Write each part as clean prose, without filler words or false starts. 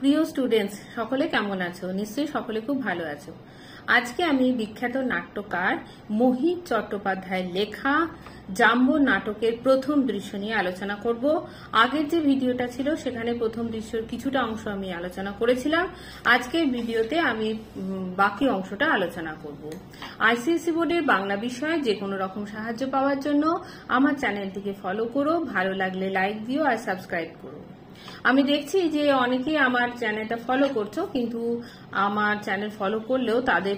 প্রিয় স্টুডেন্টস সকলে কেমন আছো? নিশ্চয়ই সকলে খুব ভালো আছো। আজকে আমি বিখ্যাত নাট্যকার মোহিত চট্টোপাধ্যায়ের লেখা জাম্বো নাটকের প্রথম দৃশ্য নিয়ে আলোচনা করব। আগের যে ভিডিওটা ছিল সেখানে প্রথম দৃশ্যের কিছুটা অংশ আমি আলোচনা করেছিলাম। আজকের ভিডিওতে আমি বাকি অংশটা আলোচনা করব। আইসিএসসি বোর্ডের বাংলা বিষয়ে যে কোনো রকম সাহায্য পাওয়ার জন্য আমার চ্যানেলটিকে ফলো করো, ভালো লাগলে লাইক দিও আর সাবস্ক্রাইব করো। আমি দেখছি যে অনেকেই আমার চ্যানেলটা ফলো করছো, কিন্তু আমার চ্যানেল ফলো করলেও তাদের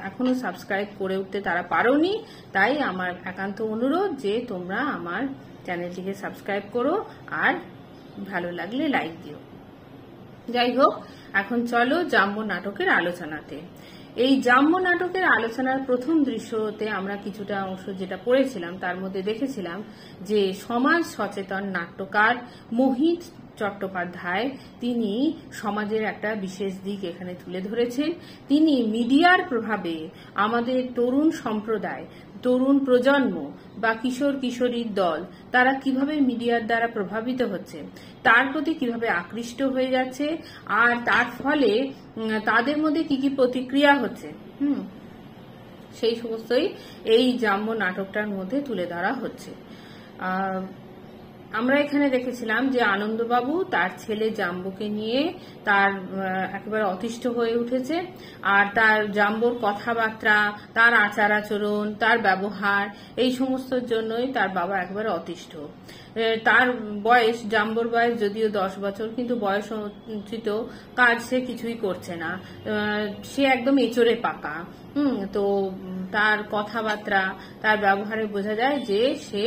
এখনো সাবস্ক্রাইব করে উঠতে তারা পারোনি। তাই আমার একান্ত অনুরোধ যে তোমরা আমার চ্যানেলটিকে সাবস্ক্রাইব করো আর ভালো লাগলে লাইক দিও। যাই হোক, এখন চলো জাম্বো নাটকের আলোচনাতে। এই জাম্বো নাটকের আলোচনার প্রথম দৃশ্যতে আমরা কিছুটা অংশ যেটা পড়েছিলাম তার মধ্যে দেখেছিলাম যে সমাজ সচেতন নাট্যকার মোহিত চট্টোপাধ্যায় তিনি সমাজের একটা বিশেষ দিক এখানে তুলে ধরেছেন। তিনি মিডিয়ার প্রভাবে আমাদের তরুণ সম্প্রদায়, তরুণ প্রজন্ম বা কিশোর কিশোরীর দল তারা কিভাবে মিডিয়ার দ্বারা প্রভাবিত হচ্ছে, তার প্রতি কিভাবে আকৃষ্ট হয়ে যাচ্ছে, আর তার ফলে তাদের মধ্যে কি কি প্রতিক্রিয়া হচ্ছে সেই সমস্তই এই জাম্বো নাটকটার মধ্যে তুলে ধরা হচ্ছে। আমরা এখানে দেখেছিলাম যে আনন্দবাবু তার ছেলে জাম্বোকে নিয়ে তার একেবারে অতিষ্ঠ হয়ে উঠেছে, আর তার জাম্বোর কথাবার্তা, তার আচার আচরণ, তার ব্যবহার, এই সমস্তর জন্যই তার বাবা একেবারে অতিষ্ঠ। তার বয়স, জাম্বোর বয়স যদিও 10 বছর, কিন্তু বয়স অনুচিত কাজ সে কিছুই করছে না। সে একদম এঁচড়ে পাকা। তো তার কথাবার্তা, তার ব্যবহারে বোঝা যায় যে সে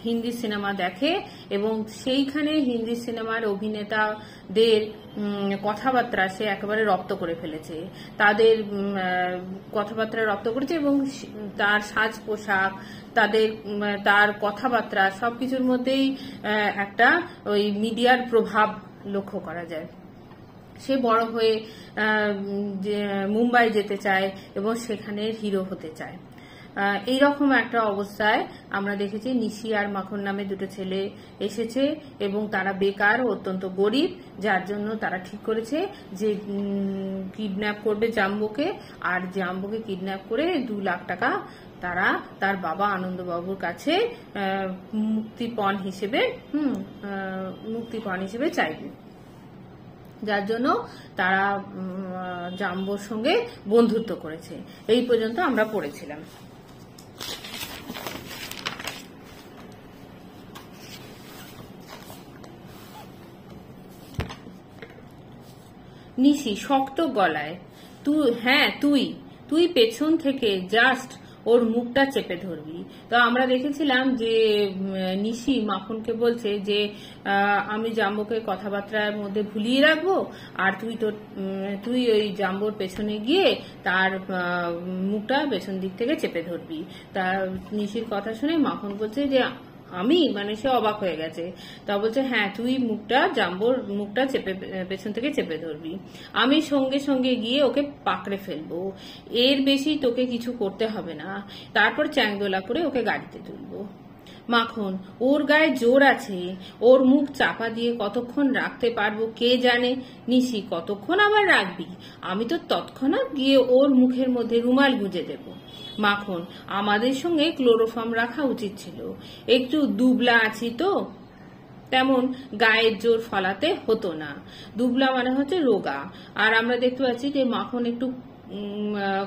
হিন্দি সিনেমা দেখে এবং সেইখানে হিন্দি সিনেমার অভিনেতাদের কথাবার্তা সে একেবারে রপ্ত করে ফেলেছে, তাদের কথাবার্তা রপ্ত করেছে এবং তার সাজ পোশাক, তার কথাবার্তা সবকিছুর মধ্যেই একটা ওই মিডিয়ার প্রভাব লক্ষ্য করা যায়। সে বড় হয়ে মুম্বাই যেতে চায় এবং সেখানে হিরো হতে চায়। এইরকম একটা অবস্থায় আমরা দেখেছি নিশি আর মাখন নামে দুটো ছেলে এসেছে এবং তারা বেকার, অত্যন্ত গরিব, যার জন্য তারা ঠিক করেছে যে কিডন্যাপ করবে জাম্বোকে, আর জাম্বোকে কিডন্যাপ করে 2 লাখ টাকা তারা তার বাবা আনন্দবাবুর কাছে মুক্তিপণ হিসেবে চাইবে, যার জন্য তারা জাম্বোর সঙ্গে বন্ধুত্ব করেছে। এই পর্যন্ত আমরা পড়েছিলাম। নিশি শক্ত গলায়, তুই পেছন থেকে জাস্ট ওর মুখটা চেপে ধরবি। তো আমরা দেখেছিলাম যে নিশি মাখনকে বলছে যে আমি জাম্বোকে কথাবার্তার মধ্যে ভুলিয়ে রাখবো, আর তুই ওই জাম্বোর পেছনে গিয়ে তার মুখটা পেছন দিক থেকে চেপে ধরবি। তা নিশির কথা শুনে মাখন বলছে যে সে অবাক হয়ে গেছে। তা বলছে হ্যাঁ, তুই জাম্বোর মুখটা পেছন থেকে চেপে ধরবি, আমি সঙ্গে সঙ্গে গিয়ে ওকে পাকড়ে ফেলবো, এর বেশি তোকে কিছু করতে হবে না, তারপর চ্যাংদোলা করে ওকে গাড়িতে তুলবো। মাখন, ওর গায়ে জোর আছে, ওর মুখ চাপা দিয়ে কতক্ষণ রাখতে পারবো কে জানে। নিশি, কতক্ষণ আবার রাখবি? আমি তো তৎক্ষণাৎ গিয়ে ওর মুখের মধ্যে রুমাল গুঁজে দেব। মাখন, আমাদের সঙ্গে ক্লোরোফর্ম রাখা উচিত ছিল, একটু দুবলা আছি তো, তেমন গায়ের জোর ফলাতে হতো না। দুবলা মানে হচ্ছে রোগা, আর আমরা দেখতে পাচ্ছি যে মাখন একটু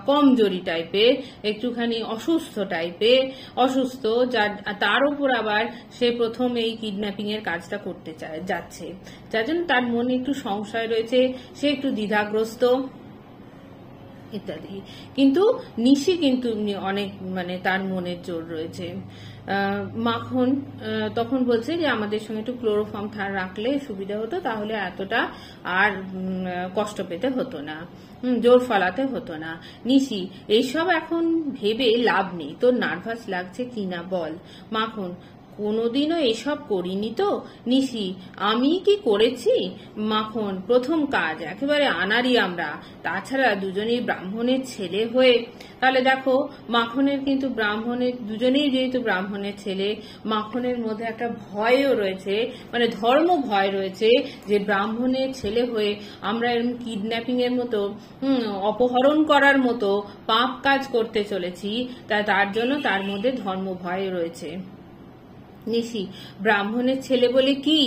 কমজোরি টাইপের, একটুখানি অসুস্থ, তার উপর আবার সে প্রথম এই কিডন্যাপিং এর কাজটা করতে যাচ্ছে, যার জন্য তার মনে একটু সংশয় রয়েছে, সে একটু দ্বিধাগ্রস্ত ইত্যাদি। কিন্তু নিশি কিন্তু অনেক তার মনের জোর রয়েছে। মাখন তখন বলছে যে আমাদের সঙ্গে একটু ক্লোরোফর্ম রাখলে সুবিধা হতো, তাহলে এতটা আর কষ্ট পেতে হতো না, জোর ফলাতে হতো না। নিশি, এইসব এখন ভেবে লাভ নেই, তোর নার্ভাস লাগছে কিনা বল। মাখন, কোনোদিনও এসব করিনি তো নিশি। আমি কি করেছি? মাখন, প্রথম কাজ, একেবারে আনারি আমরা, তাছাড়া দুজনেই ব্রাহ্মণের ছেলে হয়ে। তাহলে দেখো, মাখনের কিন্তু দুজনেই যেহেতু ব্রাহ্মণের ছেলে, মাখনের মধ্যে একটা ভয়ও রয়েছে, মানে ধর্ম ভয় রয়েছে, যে ব্রাহ্মণের ছেলে হয়ে আমরা এরকম কিডন্যাপিং এর মতো, অপহরণ করার মতো পাপ কাজ করতে চলেছি, তার জন্য তার মধ্যে ধর্ম ভয় রয়েছে। নিশি, ব্রাহ্মণের ছেলে বলে কি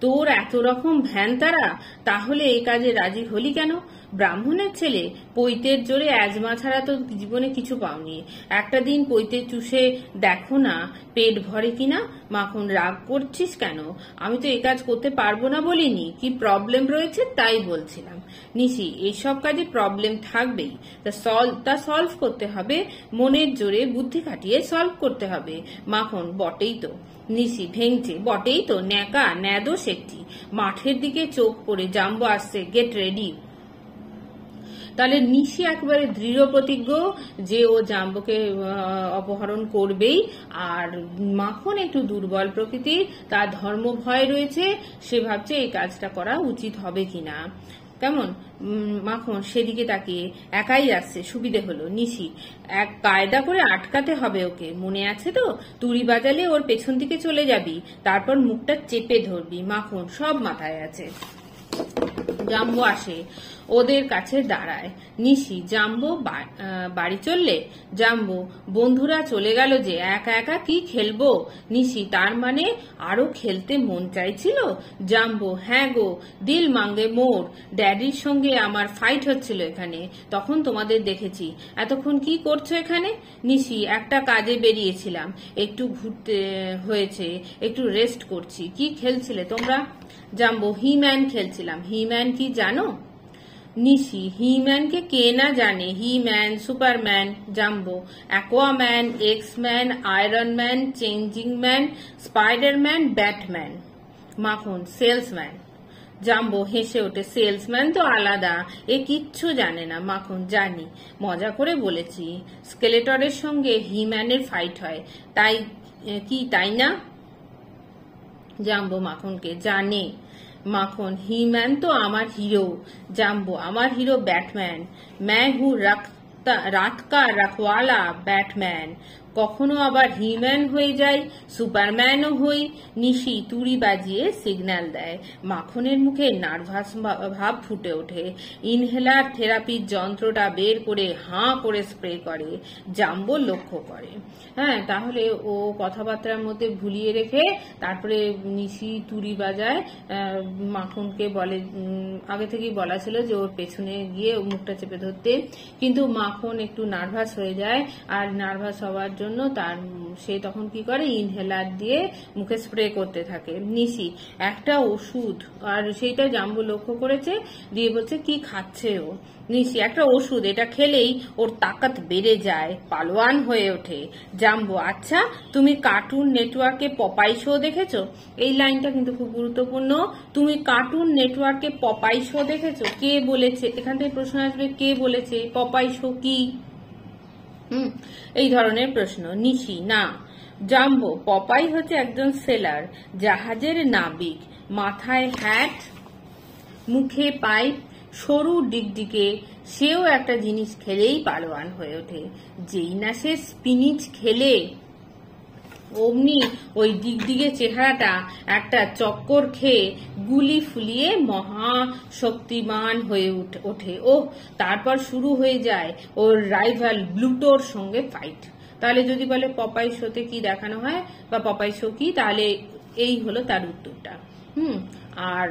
তোর এত রকম ভ্যান তারা? তাহলে এই কাজে রাজি হলি কেন? ব্রাহ্মণের ছেলে, পৈতের জোরে অ্যাজমা ছাড়া তো জীবনে কিছু পাওনি। একটা দিন পৈতে চুষে দেখো না পেট ভরে কিনা। মাখন, রাগ করছিস কেন? আমি তো এই কাজ করতে পারবো না বলিনি, কি প্রবলেম রয়েছে তাই বলছিলাম। নিশি, এইসব কাজে প্রবলেম থাকবেই, তা সলভ করতে হবে, মনের জোরে বুদ্ধি খাটিয়ে সলভ করতে হবে। মাখন, বটেই তো। নিশি ভেঙছে, বটেই তো, ন্যাকা ন্যাদোষ একটি। মাঠের দিকে চোখ পড়ে, জাম্বো আসছে, গেট রেডি। তাহলে নিশি একেবারে দৃঢ় প্রতিজ্ঞ যে ও জাম্বোকে অপহরণ করবেই। আর মাখন একটু দুর্বল প্রকৃতির, তার ধর্ম ভয় রয়েছে, সে ভাবছে এই কাজটা করা উচিত হবে কিনা। কেমন? মাখন সেদিকে তাকিয়ে, একাই আসছে, সুবিধে হলো। নিশি, এক কায়দা করে আটকাতে হবে ওকে, মনে আছে তো? তুড়ি বাজালে ওর পেছন দিকে চলে যাবি, তারপর মুখটা চেপে ধরবি। মাখন, সব মাথায় আছে। জাম্বো আসে, ওদের কাছে দাঁড়ায়। নিশি, জাম্বো বাড়ি চললে? জাম্বো, বন্ধুরা চলে গেল যে, একা একা কি খেলবো? নিশি, তার মানে আরো খেলতে মন চাইছিল? জাম্বো, হ্যাঁ গো, দিল মাঙ্গে মোর। ড্যাডির সঙ্গে আমার ফাইট হচ্ছিল এখানে, তখন তোমাদের দেখেছি। এতক্ষণ কি করছো এখানে? নিশি, একটা কাজে বেরিয়েছিলাম, একটু ঘুরতে হয়েছে, একটু রেস্ট করছি। কি খেলছিলে তোমরা? জাম্বো, হিম্যান খেলছিলাম। হিম্যান কি জানো? নিশি, হিম্যানকে কে না জানে, He Man, Superman. Jumbo, Aquaman, X Man, Iron Man, changing man, Spiderman, Batman. Makhan, salesman. Jumbo হেসে ওঠে, সেলসম্যান তো আলাদা, এ কিচ্ছু জানে না। মাখন, জানি, মজা করে বলেছি। স্কেলেটরের সঙ্গে হিম্যানের ফাইট হয়, তাই না? জাম্বো মাখনকে, জানে। মাখন, হিম্যান তো আমার হিরো। জাম্বো, আমার হিরো ব্যাটম্যান। मैं हूँ রাত কা রখওয়ালা, ব্যাটম্যান। কখনো আবার হিম্যান হয়ে যায়, সুপারম্যানও হই। নিশি তুড়ি বাজিয়ে সিগন্যাল দেয়। মাখনের মুখে নার্ভাস ভাব ফুটে ওঠে। ইনহেলার থেরাপির যন্ত্রটা বের করে হাঁ করে স্প্রে করে। জাম্বো লক্ষ্য করে। হ্যাঁ, তাহলে ও কথাবার্তার মধ্যে ভুলিয়ে রেখে তারপরে নিশি তুড়ি বাজায়। মাখনকে বলে, আগে থেকেই বলা ছিল যে ওর পেছনে গিয়ে মুখটা চেপে ধরতে, কিন্তু মাখন একটু নার্ভাস হয়ে যায়। আর নার্ভাস হওয়ার জন্য সে তখন কি করে, ইনহেলার দিয়ে মুখে স্প্রে করতে থাকে। নিশি, একটা ওষুধ, আর সেইটা জাম্বো লক্ষ্য করেছে, দিয়ে বলছে কি খাচ্ছে ও? নিশি, একটা ওষুধ, এটা খেলেই ওর তাকাত বেড়ে যায়, পালোয়ান হয়ে ওঠে। জাম্বো, আচ্ছা তুমি কার্টুন নেটওয়ার্কে পপাই শো দেখেছো? এই লাইনটা কিন্তু খুব গুরুত্বপূর্ণ। তুমি কার্টুন নেটওয়ার্কে পপাই শো দেখেছো? কে বলেছে? এখান থেকে প্রশ্ন আসবে, কে বলেছে? পপাই শো কি? এই ধরনের প্রশ্ন। নিশি, না। জাম্বো, পপাই হচ্ছে একজন সেলার, জাহাজের নাবিক, মাথায় হ্যাট, মুখে পাইপ, সরু ডিগডিগে। সেও একটা জিনিস খেলেই পালোয়ান হয়ে ওঠে। যেই না সে স্পিনিচ খেলে, অমনি ওই ডিগডিগে চেহারাটা একটা চক্কর খেয়ে গুলি ফুলিয়ে মহা শক্তিমান হয়ে ওঠে। তারপর শুরু হয়ে যায় ওর রাইভাল ব্লুটোর সঙ্গে ফাইট। তাহলে যদি বলে পপাই শোতে কি দেখানো হয় বা পপাই শো কি, তাহলে এই হলো তার উত্তরটা। আর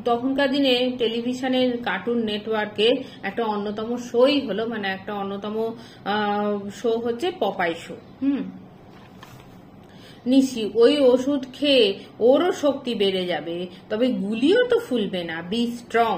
তখনকার দিনে টেলিভিশনের কার্টুন নেটওয়ার্কে একটা অন্যতম শোই হলো, মানে একটা অন্যতম শো হচ্ছে পপাই শো। নিশি, ওই ওষুধ খেয়ে ওরও শক্তি বেড়ে যাবে, তবে গুলিও তো ফুলবে না। Be strong.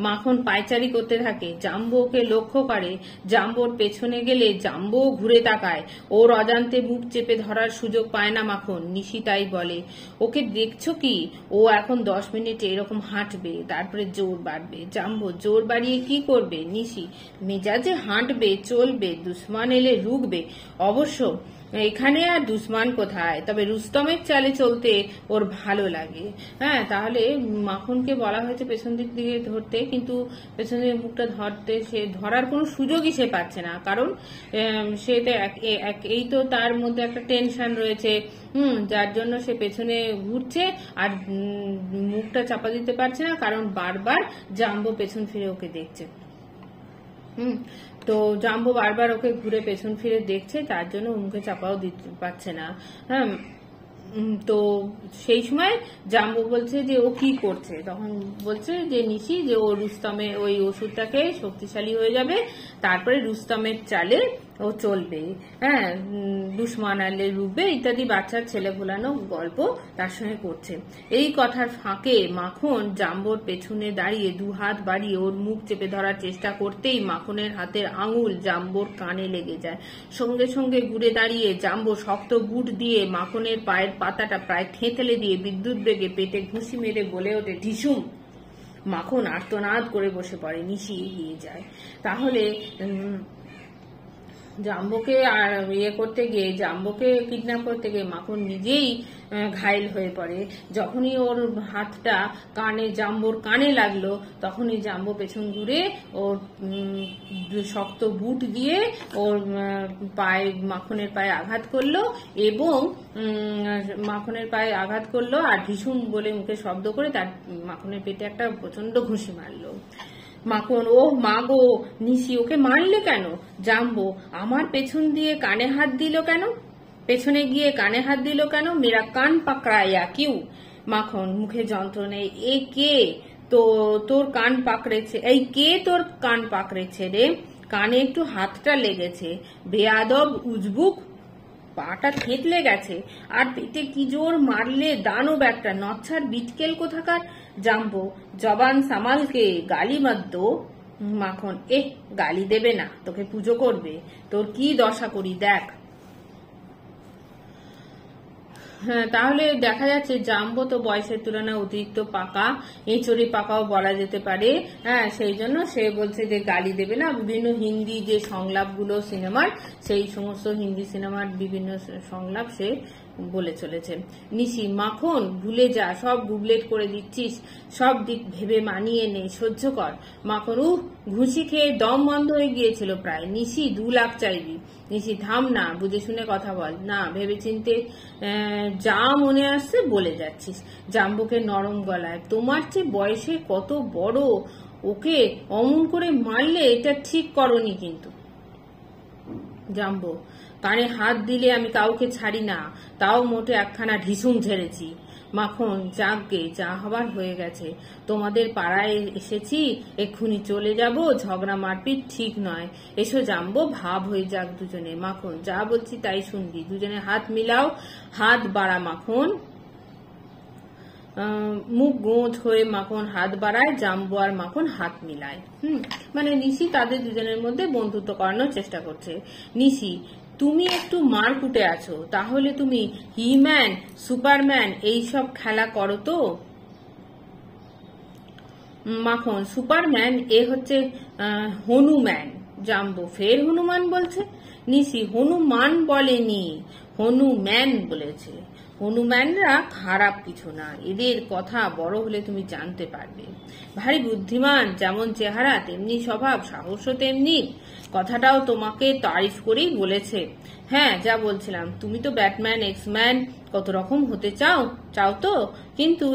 মাখন পায়চারি করতে থাকে। জাম্বো ওকে লক্ষ্য করে। জাম্বোর পেছনে গেলে জাম্বো ঘুরে তাকায়। ওর অজান্তে মুখ চেপে ধরার সুযোগ পায় না মাখন। নিশি তাই বলে, ওকে দেখছো কি? ও এখন 10 মিনিট এরকম হাঁটবে, তারপরে জোর বাড়বে। জাম্বো, জোর বাড়িয়ে কি করবে? নিশি, মেজাজে হাঁটবে, চলবে, দুশ্মন এলে রুখবে। অবশ্য এখানে আর দুশ্মান কোথায়, তবে রুস্তমের চালে চলতে ওর ভালো লাগে। হ্যাঁ, তাহলে মাখনকে বলা হয়েছে পেছন দিক দিয়ে ধরতে, কিন্তু পেছন দিকে মুখটা ধরতে সে ধরার কোনো সুযোগই সে পাচ্ছে না, কারণ সে এই তো তার মধ্যে একটা টেনশন রয়েছে, যার জন্য সে পেছনে ঘুরছে আর মুখটা চাপা দিতে পারছে না, কারণ বারবার জাম্বো পেছন ফিরে ওকে দেখছে। তো জাম্বো বারবার ওকে ঘুরে পেছন ফিরে দেখছে, তার জন্য মুখে চাপাও দিতে পারছে না। হ্যাঁ, তো সেই সময় জাম্বো বলছে যে ও কি করছে, তখন বলছে যে নিশি যে ও রুস্তমের ওই ওষুধটাকে শক্তিশালী হয়ে যাবে, তারপরে রুস্তমের চালে ও চলবে। হ্যাঁ, দুশ্মন আলে রুবে ইত্যাদি বাচ্চার ছেলে ভোলানো গল্প তার সঙ্গে করছে। এই কথার ফাঁকে মাখন জাম্বোর পেছনে দাঁড়িয়ে দু হাত বাড়িয়ে ওর মুখ চেপে ধরার চেষ্টা করতেই মাখনের হাতের আঙুল জাম্বোর কানে লেগে যায়। সঙ্গে সঙ্গে ঘুরে দাঁড়িয়ে জাম্বো শক্ত বুট দিয়ে মাখনের পায়ের পাতাটা প্রায় থেঁতলে দিয়ে বিদ্যুৎ বেগে পেটে ঘুষি মেরে বলে ওঠে, ঢিসুম। মাখন আর্তনাদ করে বসে পড়ে। নিশি এগিয়ে যায়। তাহলে জাম্বোকে আর করতে গিয়ে, জাম্বোকে কিডন্যাপ করতে গিয়ে মাখন নিজেই ঘায়েল হয়ে পড়ে। যখনই ওর হাতটা জাম্বোর কানে লাগলো, তখনই জাম্বো পেছন ঘুরে ওর শক্ত বুট দিয়ে ওর মাখনের পায়ে আঘাত করলো, এবং মাখনের পায়ে আঘাত করলো আর ঢিসুম বলে মুখে শব্দ করে তার মাখনের পেটে একটা প্রচন্ড ঘুষি মারলো। মাখন, ও মা গো, নিশি ওকে মারলে কেন? জাম্বো, আমার পেছন দিয়ে কানে হাত দিল কেন? পেছনে গিয়ে কানে হাত দিল কেন? মেরা কান পাকড়ায়া কিউ? মাখন মুখে যন্ত্রণায়, এ কে তোর কান পাকড়েছে? এই কে তোর কান পাকড়েছে রে? কানে একটু হাতটা লেগেছে, বেয়াদব উজবুক, পাটা থেতলে গেছে, আর পেটে কি জোর মারলে দানব একটা, নচ্ছার বিটকেল কোথাকার। জাম্বো, জবান সামালকে, গালি মত দো। মাখন, গালি দেবে না, তোকে পুজো করবে, তোর কি দশা করি দেখ। হ্যাঁ, তাহলে দেখা যাচ্ছে জাম্বো তো বয়সের তুলনায় অতিরিক্ত পাকা, এঁচড়ে পাকাও বলা যেতে পারে। হ্যাঁ, সেই জন্য সে বলছে যে গালি দেবে না। বিভিন্ন হিন্দি যে সংলাপগুলো সিনেমার, সেই সমস্ত হিন্দি সিনেমার বিভিন্ন সংলাপ সে বলে চলেছে। নিশি, মাখন ভুলে যা, সব গুবলেট করে দিচ্ছিস, সব দিক ভেবে মানিয়ে নে, সহ্য কর। মাখন, ঘুষি খেয়ে দম বন্ধ হয়ে গিয়েছিল প্রায়। নিশি, 2 লাখ চাইবি। নিশি, থাম না, বুঝে শুনে কথা বল না, ভেবে চিনতে যা মনে আসছে বলে যাচ্ছিস। জাম্বোকে নরম গলায়, তোমার চেয়ে বয়সে কত বড়, ওকে অমন করে মারলে এটা ঠিক করনি কিন্তু। জাম্বো, কানে হাত দিলে আমি কাউকে ছাড়ি না, তাও মোটে একখানা ঢিসুম ঝেড়েছি। মাখন, যাকগে, যা হবার হয়ে গেছে। তোমাদের পাড়ায় এসেছি, এক্ষুনি চলে যাব, ঝগড়া মারপিট ঠিক নয়। এসো জাম্বো, ভাব হয়ে যাক দুজনে। মাখন, যা বলছি তাই শুনবি। দুজনে হাত মিলাও, হাত বাড়া। মাখন মুখ গোঁত হয়ে মাখন হাত বাড়ায়, জাম্বো আর মাখন হাত মিলায়। মানে নিশি তাদের দুজনের মধ্যে বন্ধুত্ব করানোর চেষ্টা করছে। নিশি, তুমি একটু মারকুটে আছো, তাহলে তুমি হিম্যান, সুপারম্যান এইসব খেলা করো তো? মাখন, সুপারম্যান এ হচ্ছে হনুম্যান। জাম্বো, ফের হনুমান বলছে? নিশি, হনুমান বলেনি, হনুম্যান বলেছে। হনুম্যানরা খারাপ কিছু না, এদের কথা বড় হলে তুমি জানতে পারবে। ভারী বুদ্ধিমান, যেমন চেহারা তেমনি স্বভাব, সাহসও তেমনি। কথাটাও তোমাকে তারিফ করেই বলেছে। হ্যাঁ, যা বলছিলাম, তুমি তো ব্যাটম্যান, এক্সম্যান কত রকম হতে চাও তো, কিন্তু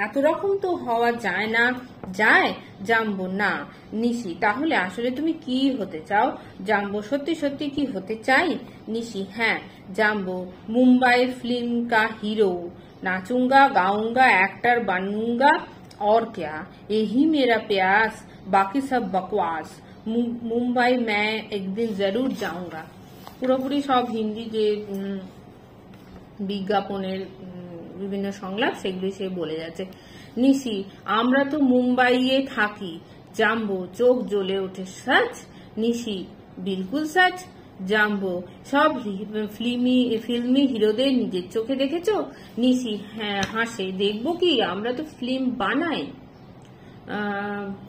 এত রকম তো হওয়া যায় না। যায়? জাম্বো, না। নিশি, তাহলে আসলে তুমি কি হতে চাও? জাম্বো, সত্যি সত্যি কি হতে চাই? নিশি, হ্যাঁ। জাম্বো, মুম্বাই फिल्म का हीरो, नाचूंगा गाऊंगा एक्टर बनूंगा और क्या, यही मेरा प्यास, बाकी सब बकवास, मुंबई मैं एक दिन जरूर जाऊंगा। পুরোপুরি সব হিন্দি যে বিজ্ঞাপনের বিভিন্ন সংলাপ সেগুলি সে বলে যাচ্ছে। নিশি, আমরা তো মুম্বাইয়ে থাকি। জাম্বো, চোখ জ্বলে ওঠে, সচ? নিশি, বিলকুল সচ। জাম্বো, সব ফিল্মি হিরোদের নিজের চোখে দেখেছো? নিশি, হ্যাঁ হাসে, দেখবো কি, আমরা তো ফিল্ম বানাই,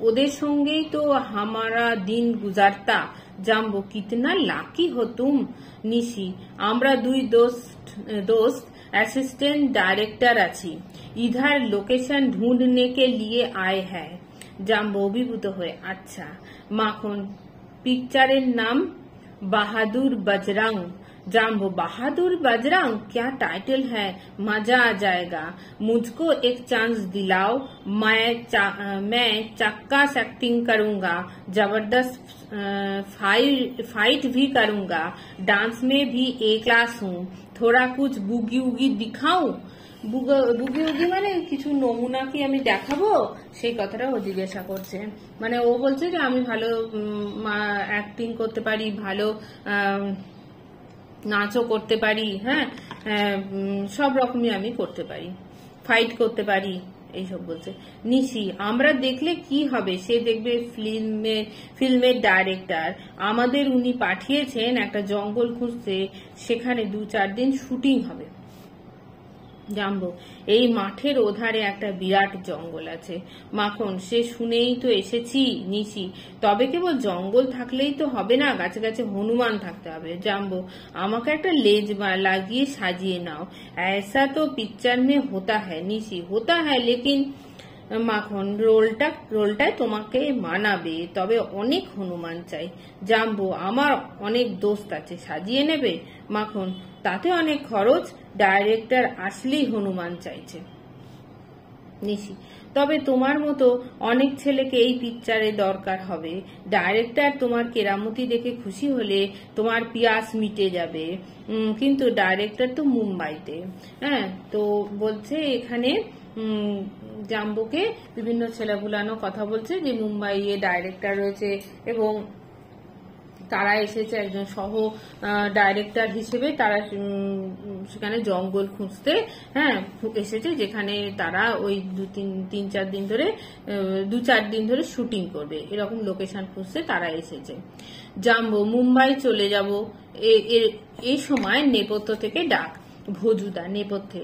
ওদের সঙ্গেই তো হামারা দিন গুজারতা। জাম্বো কিতনা লাকি হো তুম। নিশি আমরা দুই दोस्त असिस्टेंट डायरेक्टर আছি, इधर लोकेशन ढूंढने के लिए आए हैं। জাম্বো অভিভূত হয়ে আচ্ছা। মাখন পিকচারের নাম বাহাদুর বজরং। জাম্বো বাহাদুর बजरंग क्या टाइटल है, मजा आ जाएगा। मुझको एक चांस दिलाओ, मैं चक्का एक्टिंग करूंगा, जबरदस्त फाइट भी करूंगा, डांस में भी ए क्लास हूँ, थोड़ा कुछ बुगी उगी दिखाऊं। বুগি উগি মানে কিছু নমুনা কি আমি দেখাবো, সেই কথাটা ও জিজ্ঞাসা করছে। মানে ও বলছে যে আমি ভালো অ্যাক্টিং করতে পারি, ভালো নাচও করতে পারি, হ্যাঁ সব রকমই আমি করতে পারি, ফাইট করতে পারি, এইসব বলছে। নিশি আমরা দেখলে কি হবে, সে দেখবে ফিল্মের ডাইরেক্টর, আমাদের উনি পাঠিয়েছেন একটা জঙ্গল খুঁজতে, সেখানে 2-4 দিন শুটিং হবে। জাম্বো এই মাঠের ওধারে একটা বিরাট জঙ্গল আছে। মাখন সে শুনেই তো এসেছি। নিশি তবে কেবল জঙ্গল থাকলেই তো হবে না, গাছে গাছে হনুমান থাকতে হবে। জাম্বো আমাকে একটা লেজ লাগিয়ে সাজিয়ে নাও, ऐसा तो पिक्चर में होता है। নিশি होता है लेकिन মাখন রোলটায় তোমাকে মানাবে, তবে অনেক হনুমান চাই। জাম্বো আমার অনেক দোস্ত আছে, সাজিয়ে নেবে। মাখন তাতে অনেক খরচ, ডাইরেক্টর আসলেই হনুমান চাইছে। নিশি তবে তোমার মতো অনেক ছেলেকে এই পিকচারে দরকার হবে, ডাইরেক্টর তোমার কেরামতি দেখে খুশি হলে তোমার পিয়াস মিটে যাবে। কিন্তু ডাইরেক্টর তো মুম্বাইতে। হ্যাঁ তো বলছে এখানে জাম্বোকে বিভিন্ন ছেলেগুলানো কথা বলছে যে মুম্বাইয়ে ডাইরেক্টর রয়েছে এবং তারা এসেছে একজন সহ ডাইরেক্টর হিসেবে, তারা সেখানে জঙ্গল খুঁজতে এসেছে, যেখানে তারা ওই 2-4 দিন ধরে শুটিং করবে, এরকম লোকেশন খুঁজতে তারা এসেছে। জাম্বো মুম্বাই চলে যাব। এই সময় নেপথ্য থেকে ডাক, ভজুদা নেপথ্যে।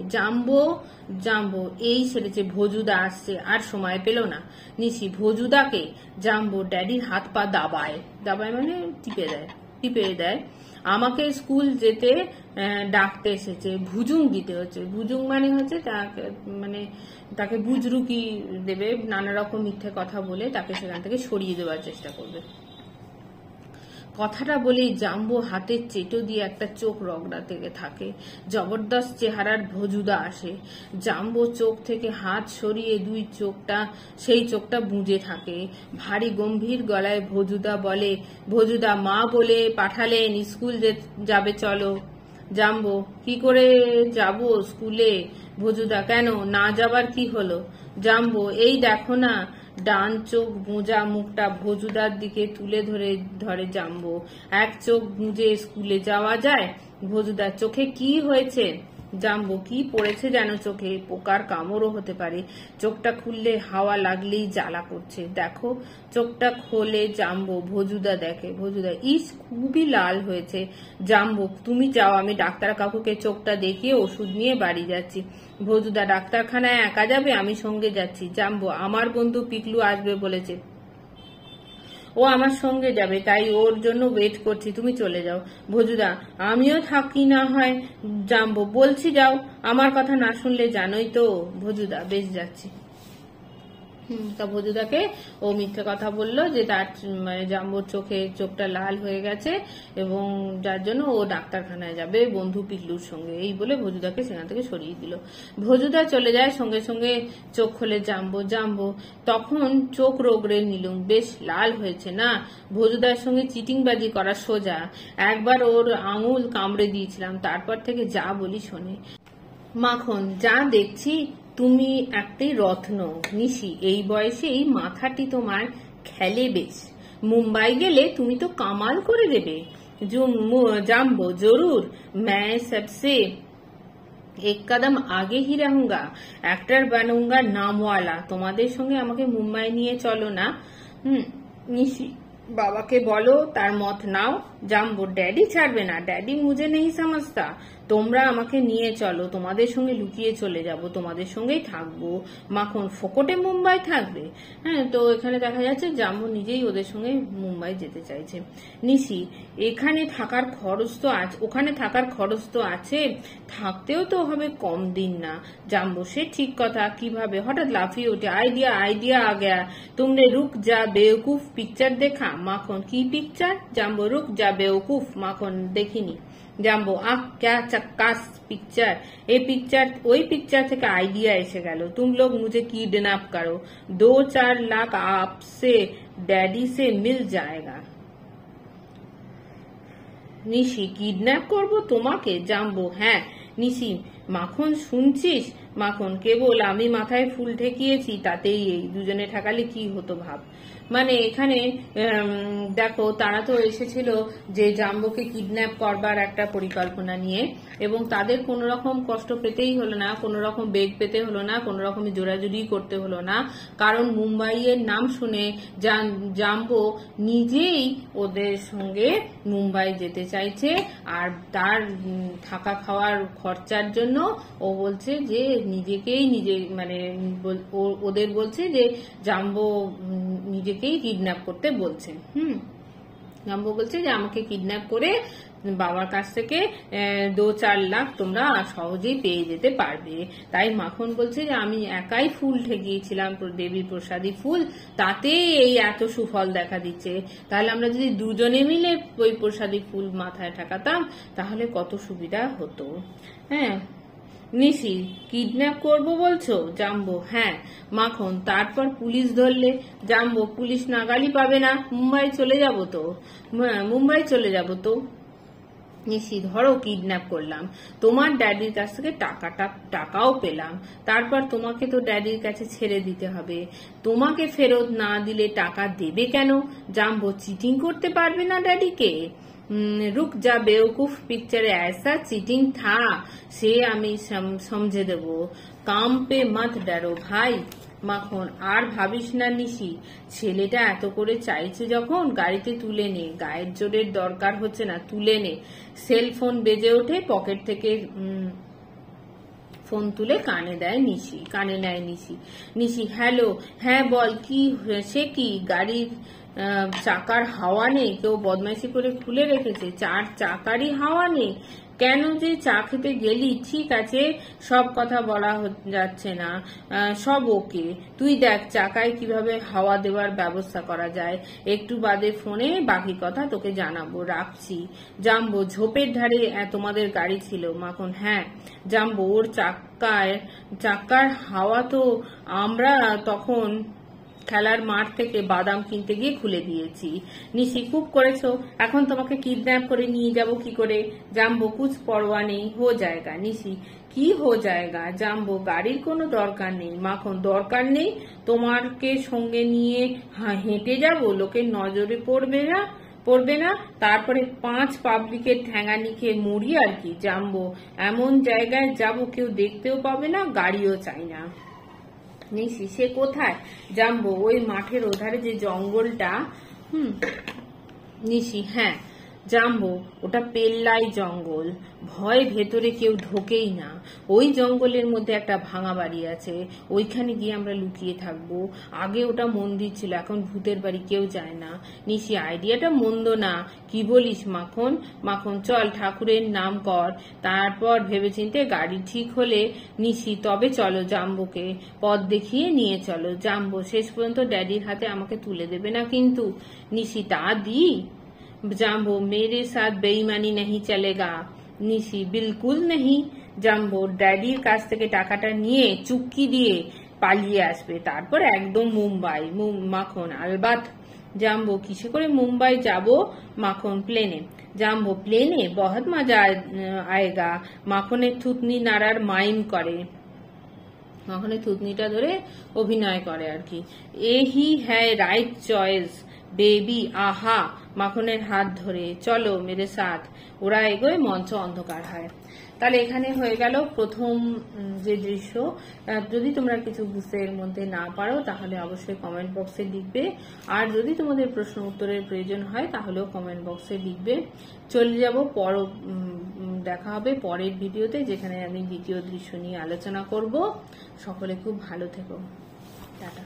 জাম্বো এই সেরেছে, ভজুদা আসছে, আর সময় পেল না। নিশি ভজুদাকে। জাম্বো ড্যাডির হাত পা দাবায় মানে টিপে দেয়। আমাকে স্কুল যেতে ডাকতে এসেছে, ভুজুং দিতে হচ্ছে। ভুজুং মানে হচ্ছে তাকে বুজরুকি দেবে, নানা রকম মিথ্যে কথা বলে তাকে সেখান থেকে সরিয়ে দেওয়ার চেষ্টা করবে। কথাটা বলেই জাম্বো হাতের চেটো দিয়ে একটা চোখ রগড়াতে থাকে। জবরদস্ত চেহারার ভজুদা আসে। জাম্বো চোখ থেকে হাত সরিয়ে সেই চোখটা বুঁজে থাকে। ভারী গম্ভীর গলায় ভজুদা বলে, ভজুদা মা বলে পাঠালেন স্কুল যাবে চলো। জাম্বো কি করে যাব স্কুলে? ভজুদা কেন, না যাবার কি হলো? জাম্বো এই দেখো না। ডান চোখ বোঁজা মুখটা ভজুদার দিকে তুলে ধরে জাম্বো। এক চোখ বুঁজে স্কুলে যাওয়া যায়? ভজুদার চোখে কি হয়েছে? জাম্বো কি পড়েছে যেন চোখে, পোকার কামড়ও হতে পারে, চোখটা খুললে হাওয়া লাগলেই জ্বালা করছে। দেখো। চোখটা খোলে জাম্বো, ভজুদা দেখে। ভজুদা ইস খুবই লাল হয়েছে। জাম্বো তুমি যাও, আমি ডাক্তার কাকুকে চোখটা দেখিয়ে ওষুধ নিয়ে বাড়ি যাচ্ছি। ভজুদা ডাক্তারখানায় একা যাবে? আমি সঙ্গে যাচ্ছি। জাম্বো আমার বন্ধু পিকলু আসবে বলেছে, ও আমার সঙ্গে যাবে, তাই ওর জন্য ওয়েট করছি, তুমি চলে যাও। ভজুদা আমিও থাকি না হয়। জাম্বো বলছি যাও, আমার কথা না শুনলে জানোই তো। ভজুদা বেশ যাচ্ছি। তা ভজুদাকে ও মিথ্যে কথা বললো যে তার জাম্বোর চোখটা লাল হয়ে গেছে এবং যার জন্য ও ডাক্তারখানায় যাবে বন্ধু পিকলুর সঙ্গে, এই বলে ভজুদাকে সেখান থেকে সরিয়ে দিল। ভজুদা চলে যায়, সঙ্গে সঙ্গে চোখ খোলে জাম্বো। তখন চোখ রোগড়ে নিলুম, বেশ লাল হয়েছে না? ভজুদার সঙ্গে চিটিংবাজি করা সোজা। একবার ওর আঙুল কামড়ে দিয়েছিলাম, তারপর থেকে যা বলি শোনে। মাখন যা দেখছি তুমি একটি রত্ন। নিশি এই বয়সে এই মাথাটি তোমার খেলে বেশ, মুম্বাই গেলে তুমি তো কামাল করে দেবে। জাম্বো জরুর, मैं सबसे एक कदम आगे ही रहूंगा, एक्टर बनूंगा नामवाला। তোমাদের সঙ্গে আমাকে মুম্বাই নিয়ে চলো না। নিশি বাবাকে বলো, তার মত নাও। জাম্বো ড্যাডি ছাড়বে না, ড্যাডি মুঝে नहीं समझता, তোমরা আমাকে নিয়ে চলো, তোমাদের সঙ্গে লুকিয়ে চলে যাব, তোমাদের সঙ্গেই থাকবো। মাখন ফোকটে মুম্বাই থাকবে? হ্যাঁ, তো এখানে দেখা যাচ্ছে জাম্বো নিজেই ওদের সঙ্গে মুম্বাই যেতে চাইছে। নিশি, এখানে থাকার খরচ তো আছে, ওখানে থাকার খরচ তো আছে, থাকতেও তো হবে কম দিন না। জাম্বো, সে ঠিক কথা, কিভাবে? হঠাৎ লাফিয়ে ওঠে, আইডিয়া আইডিয়া আ গয়া, तुमने रुक जा बेवकूफ पिक्चर देखा? माखन, की पिक्चर? जाम्बो, रुक जा बेवकूफ। माखन, देखिनी। জাম্বো, আহ क्या चक्कास पिक्चर, ये पिक्चर वही पिक्चर থেকে आइडिया এসে গেল। तुम लोग मुझे किडनैप करो, 2-4 लाख आपसे डैडी से मिल जाएगा। নিশি, কিডন্যাপ করব তোমাকে? জাম্বো, হ্যাঁ। নিশি, মাখন শুনছিস? মাখন, কেবল আমি মাথায় ফুল ঠেকিয়েছি, তাতেই এই দুজনে ঠেকালে কি হতো ভাব। মানে এখানে দেখো, তারা তো এসেছিল যে জাম্বোকে কিডন্যাপ করবার একটা পরিকল্পনা নিয়ে, এবং তাদের কোন রকম কষ্ট পেতেই হলো না, কোন রকম বেগ পেতে হলো না, কোন রকম জোরাজুরি করতে হলো না, কারণ মুম্বাইয়ের নাম শুনে জাম্বো নিজেই ওদের সঙ্গে মুম্বাই যেতে চাইছে। আর তার থাকা খাওয়ার খরচার জন্য ও বলছে যে নিজেকেই মানে ওদের বলছে যে জাম্বো নিজেকেই কিডন্যাপ করতে বলছে। জাম্বো বলছে যে আমাকে কিডন্যাপ করে বাবার কাছ থেকে 2-4 লাখ তোমরা সহজেই পেয়ে যেতে পারবে। তাই মাখন বলছে যে আমি একাই ফুল ঠেকিয়েছিলাম, দেবী প্রসাদী ফুল, তাতে এই এত সুফল দেখা দিচ্ছে। তাহলে আমরা যদি দুজনে মিলে ওই প্রসাদী ফুল মাথায় ঠেকাতাম তাহলে কত সুবিধা হতো। হ্যাঁ। নিশি, কিডন্যাপ করবো বলছো? জাম্বো, হ্যাঁ। মাখন, তারপর পুলিশ ধরলে? জাম্বো, পুলিশ নাগালি পাবে না, মুম্বাই চলে যাব তো। নিশি, ধরো কিডন্যাপ করলাম, তোমার ড্যাডির কাছ থেকে টাকাও পেলাম, তারপর তোমাকে তো ড্যাডির কাছে ছেড়ে দিতে হবে, তোমাকে ফেরত না দিলে টাকা দেবে কেন? জাম্বো, চিটিং করতে পারবে না ড্যাডিকে? रुक जा बेवकूफ पिक्चरे ऐसा चीटिंग था, से আমি समझे দেব, काम पे मत डरो भाई। মাখন, আর ভাবিস না নিশি, ছেলেটা এত করে চাইছে যখন গাড়িতে তুলে নে, গায়ের জোরের দরকার হচ্ছে না, তুলে নে। সেলফোন বেজে ওঠে, পকেট থেকে ফোন তুলে কানে নেয় নিশি। নিশি, হ্যালো, হ্যাঁ বল, কি সে কি গাড়ির চাকার হাওয়া নেই? কেউ বদমাইশি করে খুলে রেখেছে? 4 চাকারই হাওয়া নেই? কেন যে চা খেতে গেলি? ঠিক আছে, সব কথা বলা যাচ্ছে না, সব ওকে, তুই দেখ চাকায় কিভাবে হাওয়া দেওয়ার ব্যবস্থা করা যায়, একটু বাদে ফোনে বাকি কথা তোকে জানাবো, রাখছি। জাম্বো, ঝোপের ধারে তোমাদের গাড়ি ছিল? মাখন, হ্যাঁ। জাম্বো, ওর চাকার হাওয়া তো আমরা তখন খেলার মাঠ থেকে বাদাম কিনতে গিয়ে খুলে দিয়েছি। নিশি, খুব করেছো, এখন তোমাকে কিডন্যাপ করে নিয়ে যাব কি করে? জাম্বো, কুছ পরোয়া নেই, হো জায়গা। নিশি, কি হো জায়গা? জাম্বো, গাড়ির কোনো দরকার নেই। মাখন, দরকার নেই? তোমাকে সঙ্গে নিয়ে হেঁটে যাব, লোকের নজরে পড়বে না, তারপরে 5 পাবলিকের ঠ্যাঙানি খেয়ে মরি আর কি। জাম্বো, এমন জায়গায় যাব কেউ দেখতেও পাবে না, গাড়িও চাই না। নিশি, সে কোথায়? জাম্বো, ওই মাঠের ওধারে যে জঙ্গলটা। নিশি, হ্যাঁ। জাম্বো, ওটা পেল্লাই জঙ্গল, ভয় ভেতরে কেউ ঢোকেই না, ওই জঙ্গলের মধ্যে একটা ভাঙা বাড়ি আছে, ওইখানে গিয়ে আমরা লুকিয়ে থাকবো। আগে ওটা মন্দির ছিল, এখন ভূতের বাড়ি, কেউ যায় না। নিশি, আইডিয়াটা মন্দ না, কি বলিস মাখন? মাখন, চল ঠাকুরের নাম কর, তারপর ভেবেচিন্তে গাড়ি ঠিক হলে নিশি তবে চলো, জাম্বোকে পথ দেখিয়ে নিয়ে চলো। জাম্বো, শেষ পর্যন্ত ড্যাডির হাতে আমাকে তুলে দেবে না কিন্তু? নিশি, তা দি? জাম্বো, मेरे साथ बेईमानी नहीं चलेगा। নিশি, বিলকুল নেই। জাম্বো, ড্যাডির কাছ থেকে টাকাটা নিয়ে চুক্তি দিয়ে পালিয়ে আসবে, তারপর একদম মুম্বাই। মাখন, আলবাত। জাম্বো, কিসে করে মুম্বাই যাব? মাখন, প্লেনে। জাম্বো, প্লেনে? বহুত মজা আয়েগা। মাখনের থুতনি নাড়ার মাইম করে, মাখনের থুতনিটা ধরে অভিনয় করে আর কি। এই হ্যায় রাইট চয়েস বেবি, আহা। মাখনের হাত ধরে, চলো মেরে সাথ। ওরা এগোয়, মঞ্চ অন্ধকার হয়। তাহলে এখানে হয়ে গেল প্রথম যে দৃশ্য। যদি তোমরা কিছু বুঝতে এর মধ্যে না পারো তাহলে অবশ্যই কমেন্ট বক্সে লিখবে, আর যদি তোমাদের প্রশ্ন উত্তরের প্রয়োজন হয় তাহলেও কমেন্ট বক্সে লিখবে। চলে যাব দেখা হবে পরের ভিডিওতে, যেখানে আমি দ্বিতীয় দৃশ্য নিয়ে আলোচনা করব। সকলে খুব ভালো থেকো। টাটা।